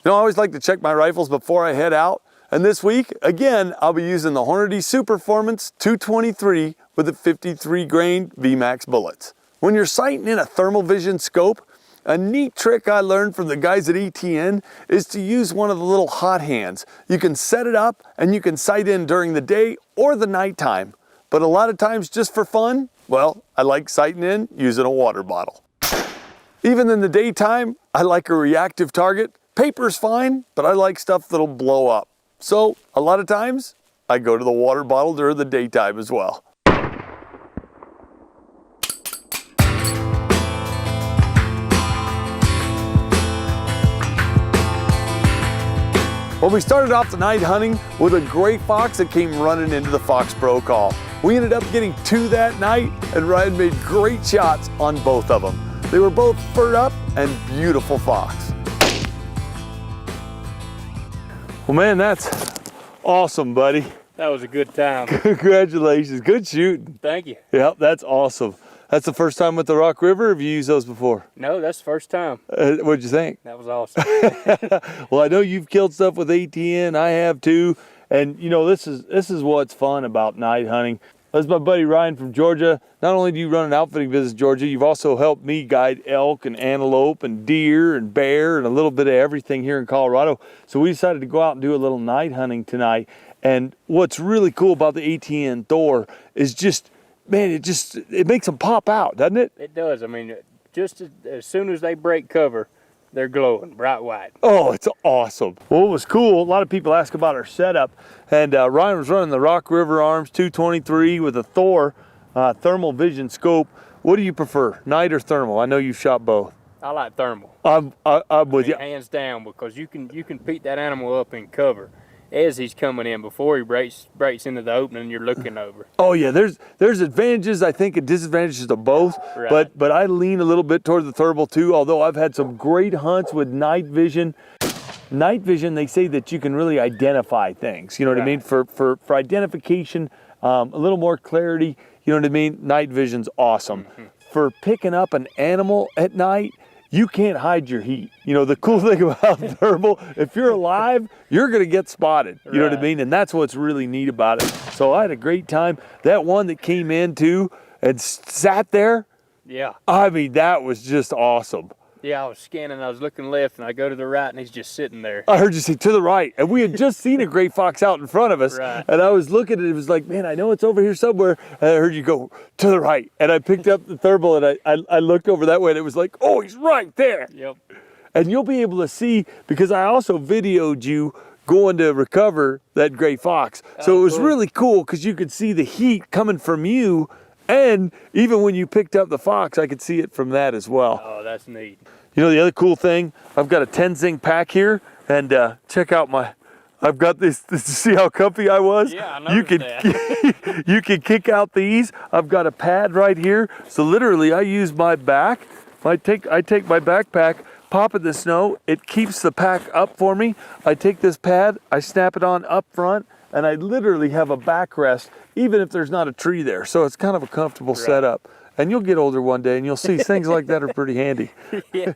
You know, I always like to check my rifles before I head out. And this week, again, I'll be using the Hornady Superformance 223 with the 53 grain VMAX bullets. When you're sighting in a thermal vision scope, a neat trick I learned from the guys at ATN is to use one of the little hot hands. You can set it up and you can sight in during the day or the nighttime. But a lot of times just for fun, well, I like sighting in using a water bottle. Even in the daytime, I like a reactive target. Paper's fine, but I like stuff that'll blow up. So a lot of times I go to the water bottle during the daytime as well. Well, we started off the night hunting with a gray fox that came running into the Fox Pro call. We ended up getting 2 that night, and Ryan made great shots on both of them. They were both furred up and beautiful fox. Well, man, that's awesome, buddy. That was a good time. Congratulations, good shooting. Thank you. Yep, that's awesome. That's the first time with the Rock River, or have you used those before? No, that's the first time. What'd you think? That was awesome. Well, I know you've killed stuff with ATN, I have too. And you know, this is what's fun about night hunting. That's my buddy Ryan from Georgia. Not only do you run an outfitting business in Georgia, you've also helped me guide elk and antelope and deer and bear and a little bit of everything here in Colorado. So we decided to go out and do a little night hunting tonight. And what's really cool about the ATN Thor is just, man, it makes them pop out, doesn't it? It does. I mean, just as soon as they break cover, they're glowing bright white. Oh, it's awesome. Well, it was cool. A lot of people ask about our setup, and Ryan was running the Rock River Arms 223 with a Thor thermal vision scope. What do you prefer, night or thermal? I know you've shot both. I like thermal. I'm with you. Hands down, because you can pick that animal up in cover as he's coming in before he breaks into the opening you're looking over. Oh yeah, there's advantages, I think, and disadvantages to both. Right. But I lean a little bit toward the thermal too, although I've had some great hunts with night vision. Night vision, they say that you can really identify things, you know what I mean? For identification, a little more clarity, you know what I mean? Night vision's awesome. For picking up an animal at night, you can't hide your heat. You know, the cool thing about thermal, if you're alive, you're gonna get spotted. You know what I mean? And that's what's really neat about it. So I had a great time. That one that came in too and sat there, yeah. I mean, that was just awesome. Yeah, I was scanning, I was looking left, and I go to the right, and he's just sitting there. I heard you say to the right, and we had just seen a gray fox out in front of us, and I was looking at it, it was like, man, I know it's over here somewhere, and I heard you go, to the right, and I picked up the thermal, and I looked over that way, and it was like, oh, he's right there. Yep. And you'll be able to see, because I also videoed you going to recover that gray fox, so it was really cool, because you could see the heat coming from you, and even when you picked up the fox, I could see it from that as well. Oh, that's neat. You know, the other cool thing, I've got a 10 zinc pack here, and check out I've got this, see how comfy I was? Yeah, I noticed that. You can kick out these. I've got a pad right here. So literally I use my back. I take my backpack, pop it in the snow, it keeps the pack up for me. I take this pad, I snap it on up front, and I literally have a backrest, even if there's not a tree there. So it's kind of a comfortable setup. And you'll get older one day and you'll see things like that are pretty handy. Yeah.